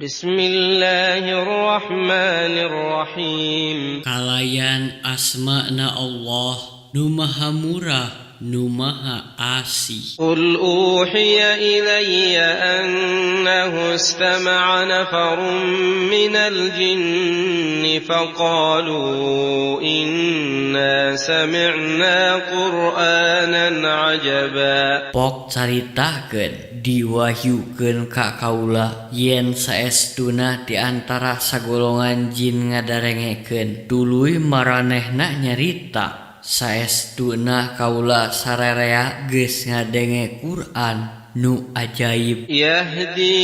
Bismillahirrahmanirrahim. Kalayan asma'na Allah nu maha murah nu maha asih. Qul uhiya ilayya annahu istama'a nafarun minal jinni faqalu inna sami'na qur'anan ajaba. Pok caritakeun diwahyukeun ka kaula yen saestuna di antara sagolongan jin ngadarengekeun tuluy maranehna nyarita saestuna kaula sarerea geus ngadenge Quran nu ajaib. Yahdi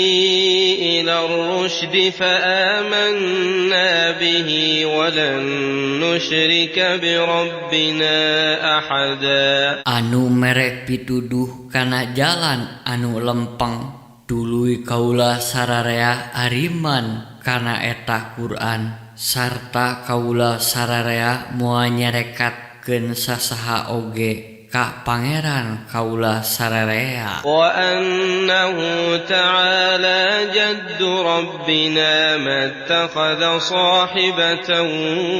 ila ar-rusydi fa'amanna bihi wa lan nusyrika bi rabbina ahada. Anu merek pituduh kana jalan anu lempeng tuluy kaula sararea ariman kana eta Quran sarta kaula sararea moal nyarekatkeun sasaha oge ka pangeran kaula sararea. Wa annahu ta'ala jaddu rabbina mattakhadha sahibatan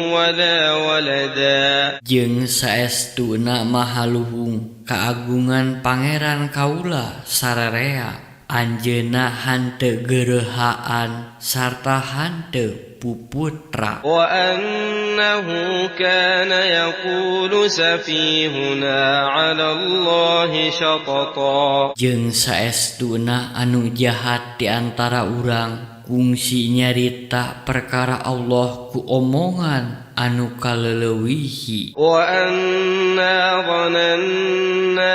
wala walada. Jeung saestuna maha luhung kaagungan pangeran kaula sararea anjeunna hanteu geurehaan sarta hanteu puputra. Wa annahu kana yaqulu safihuna 'ala Allahi syatata. Jeung saestuna anu jahat di antara urang kungsi nyarita perkara Allah ku omongan anu kaleulewihi. Wa anna dhananna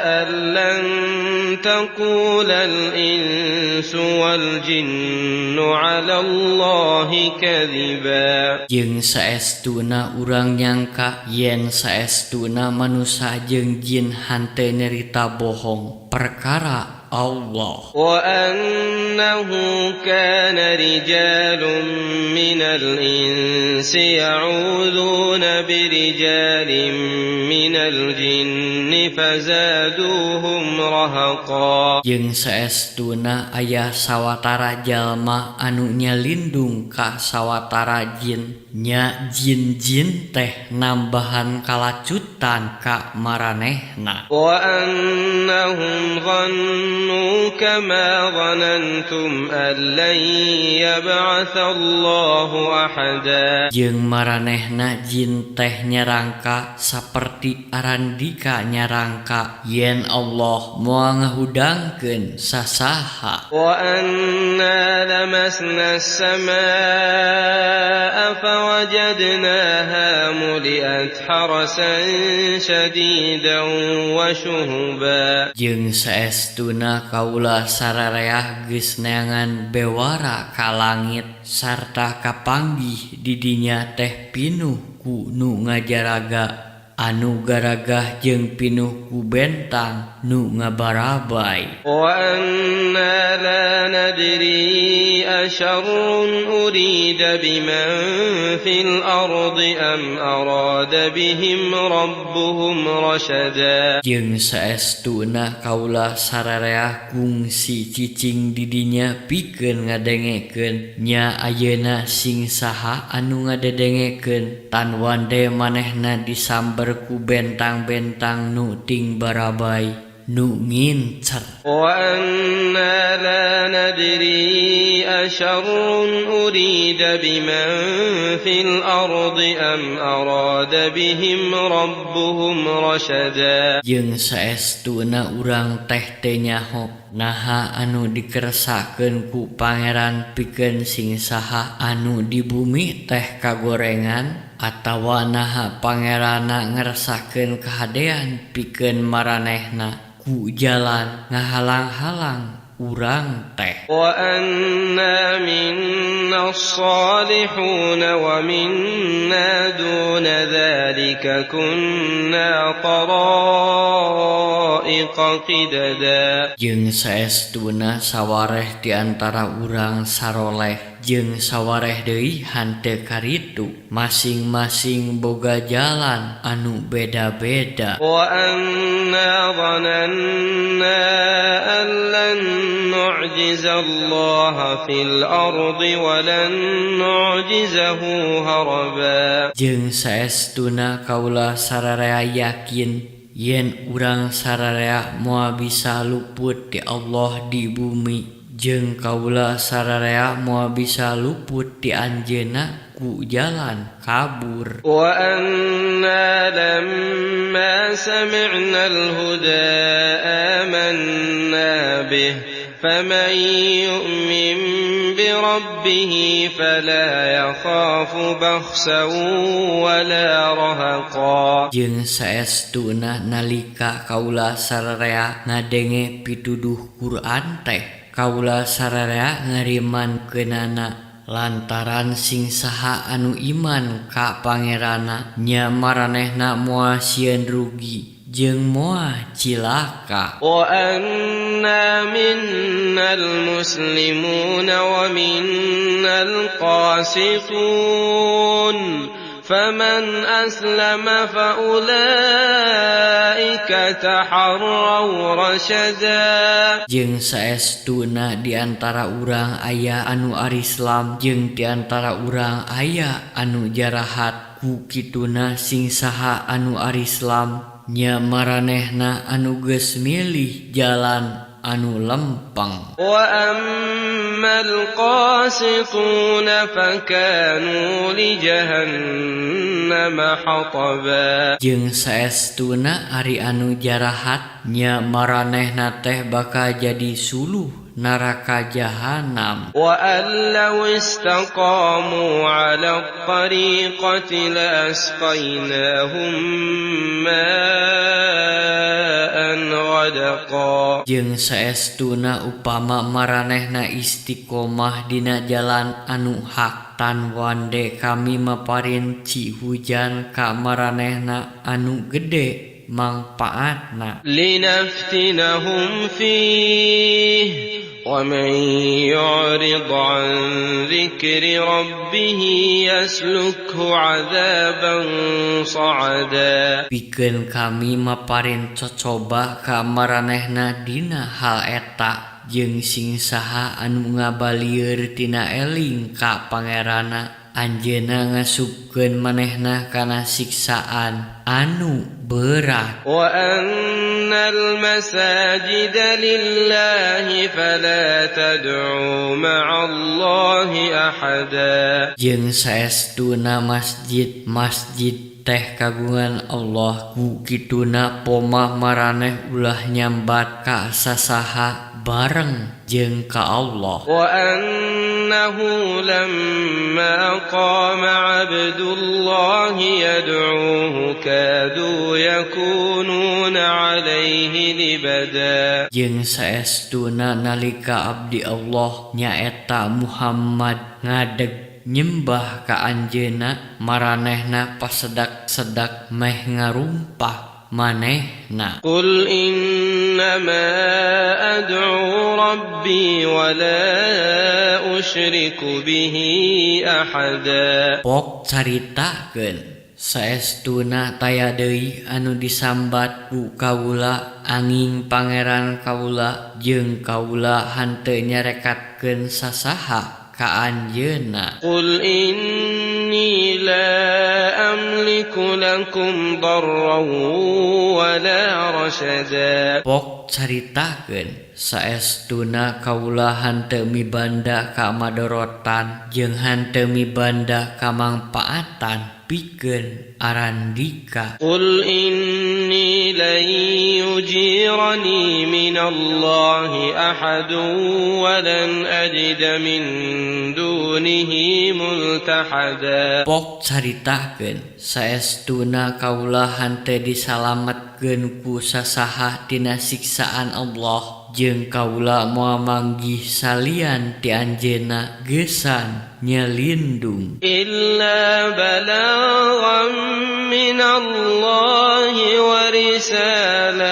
an lan taqula al-insu wal jinnu 'ala Allahi kadhiba. Jeung saestuna urang nyangka yen saestuna manusa jeung jin hanteu nyarita bohong perkara Allah. Wa annahu kana rijalun minal insi ya'uduna birijalin minal jinni fazaduhum rahaqa. Jeung saestuna aya sawatara jalma anu nyalindung ka sawatara jin nya jin-jin teh nambahan kalacutan ka maranehna. Wa annahum dhannu kama dhanantum an lan yab'atha Allahu ahada. Jeung maranehna jin teh nyarangka saperti arandika nyarangka yen Allah moal ngahudangkeun sasaha. Wa anna lamasna as-samaa'a fawajadnaha muliat harasan shadidan wa shuhuba. Jeung saestuna kaula sararea geus neangan bewara ka langit sarta kapanggih di dinya teh pinuh ku nu ngajaraga anu garagah jeung pinuh ku bentang nu ngabarabay. Wa anna la nadri asyarrun urida biman fil ardi am arada bihim rabbuhum rasyada. Jeung saestuna kaula sararea kungsi cicing di dinya pikeun ngadengekeun nya ayeuna sing saha anu ngadedengekeun tan wande manehna disamber ku bentang-bentang nu ting barabay nu ngincer. Wa anna la nadri asyarrun urida biman fil ardi am arada bihim rabbuhum rasyada. Jeung saestuna urang teh teu nyaho naha anu dikeresakeun ku pangeran pikeun sing saha anu di bumi teh kagorengan atawa naha pangerana ngeresakeun kahadean pikeun maranehna ku jalan ngahalang-halang urang teh. Wa anna minna as-salihun wa minna duna dzalika kunna tara'iqa qidada. Jeung saestuna sawareh di antara urang saroleh jeung sawareh deui hanteu karitu masing-masing boga jalan anu beda-beda. Wa anna dhananna an lan nu'jizallaha fil ardi wa lan nu'jizahu haraba. Jeung saestuna kaula sararea yakin yen urang sararea moal bisa luput ti Allah di bumi, jeung kaula sararea moal bisa luput ti anjeunna ku jalan kabur. Wa anna lamma sami'na al-huda amanna bih faman yu'min bi rabbih fala yakhafu bakhsan wala rahaqa. Jeung saestuna nalika kaula sararea ngadenge pituduh Quran teh, kaula sararea ngarimankeunana lantaran sing saha anu iman ka pangerana nya maranehna moal sieun rugi jeung moal cilaka. Wa anna minnal muslimuna wa minnal qasitun faman aslama fa ulaika taharraw rasyada. Jeung saestuna di antara urang aya anu ari Islam jeung di antara urang aya anu jarahat, ku kituna sing saha anu ari Islam nya maranehna anu geus milih jalan anu lempeng. Wa ammal qasituna fakanu li jahannama hataba. Jeung saestuna ari anu jarahat nya maranehna teh bakal jadi suluh neraka jahanam. Wa allau istaqamu ala at-tariqati la asqaynahum ma'an ghadaqa. Jeung saestuna upama maranehna istiqomah dina jalan anu hak, tan wande kami maparin ci hujan ka maranehna anu gede mangpaatna. Linaftinahum fihi wa man yu'rid 'an dzikri rabbih yaslukhu 'adzaban sa'ada. Pikeun kami maparin cocoba ka maranehna dina hal eta, jeung sing saha anu ngabalieur tina eling ka pangerana anjeunna ngasupkeun manehna kana siksaan anu berat. Wa annal masajida lillahi fala tad'u ma'allahi ahada. Jeung saestuna masjid teh kagungan Allah, ku kituna pomah maraneh ulah nyambat ka sasaha bareng jeung ka Allah. Wa annahu lamma qama 'abdullahi yad'uhu kadu yakununa 'alaihi libada. Jeung saestuna nalika abdi Allah nyaeta Muhammad ngadeg nyembah ka anjeunna, maranehna pasedak-sedak meh ngarumpah manehna. Qul innama ad'u rabbi wa la usyriku bihi ahada. Pok caritakeun saestuna taya deui anu disambat ku kaula anging pangeran kaula, jeung kaula hanteu nyarekatkeun sasaha ka anjeunna. Qul inni la amliku lakum darran wa la rasyada. Pok caritakeun saestuna kaula hanteu mibanda ka madorotan jeung hanteu mibanda ka mangpaatan pikeun arandika. Qul inni lan yujirani minallahi ahadun wa lan ajida min dunihi multahada. Pok caritakeun saestuna kaula hanteu disalametkeun ku sasaha tina siksaan Allah, jeung kaula moal manggih salian ti anjeunna geusan nyelindung. Illa balaghan minallahi wa risalatihi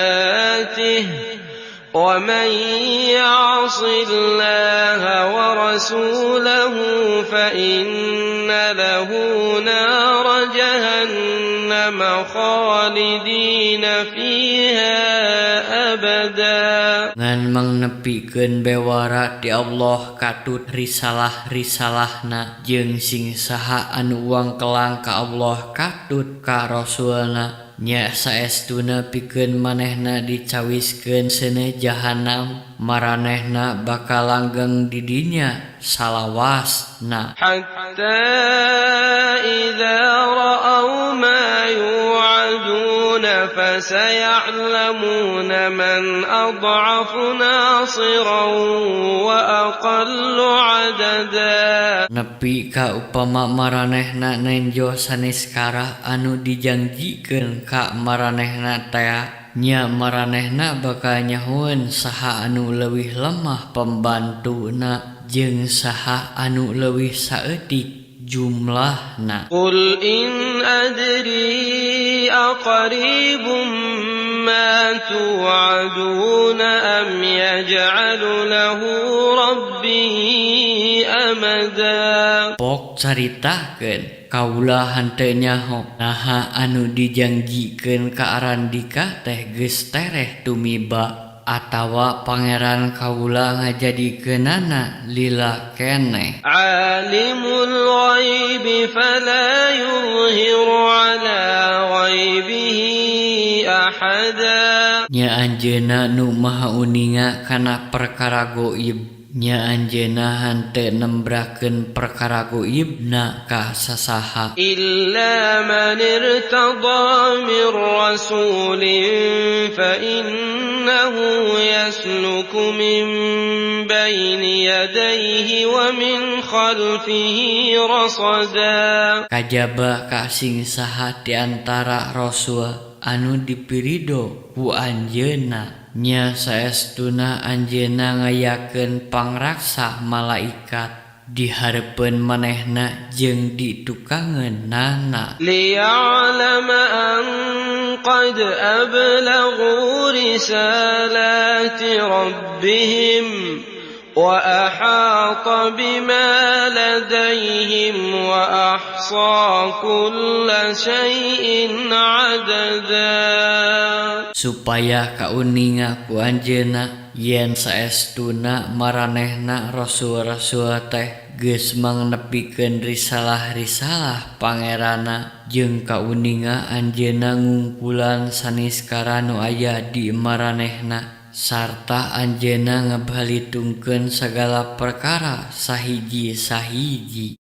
ومن يعص الله ورسوله فإن له نار جهنم خالدين فيها أبدا. Ngan mangnepikeun bewara ti Allah katut risalah-risalahna jeung sing saha anu uang kelang ka Allah katut ka Rasulna nya saestuna pikeun manehna dicawiskeun seuneu jahanam maranehna bakal langgeng di dinya salawasna hatta idza ra'aw ma yu'aduna fasaya'lamuna man ad'afu nasiran wa aqallu 'adada. Nepi ka upama maranehna nenjo saniskara anu dijanjikeun ka maranehna teh nya maranehna bakal nyahoeun saha anu leuwih lemah pembantuna jeung saha anu leuwih saeutik jumlahna. Qul in adri aqribum ma tu'aduna am yaj'alu lahu rabbi amada. Pok caritakeun kaula henteu nyaho naha anu dijanjikeun ka Arandika teh geus tereh tumiba atawa pangeran kaula ngajadikeunana lila keneh. Alimul ghaibi fala yuzhiru ala ghaibihi ahada. Nya anjeunna nu maha uninga kana perkara gaib nya anjeunna henteu nembrakeun perkara gaibna ka sasaha illa man irtada mir rasulin fa innahu yasluku min baini yadayhi wa min khalfihi rasada. Kajaba ka sing saha ti antara rasul anu dipirido ku anjeunna nya saestuna anjeunna ngayakeun pangraksa malaikat di hareupeun manehna jeung di tukangeunana liya'lama an qad ablaghu risalati rabbihim wa ahata bima ladayhim wa ahsa kulla syai'in adada. Supaya kauninga ku anjeunna yen saestuna maranehna rasul-rasul teh geus mangnepikeun risalah-risalah pangeranna jeung kauninga anjeunna ngungkulan saniskara nu aya di maranehna sarta anjeunna ngabalitungkeun sagala perkara sahiji-sahiji.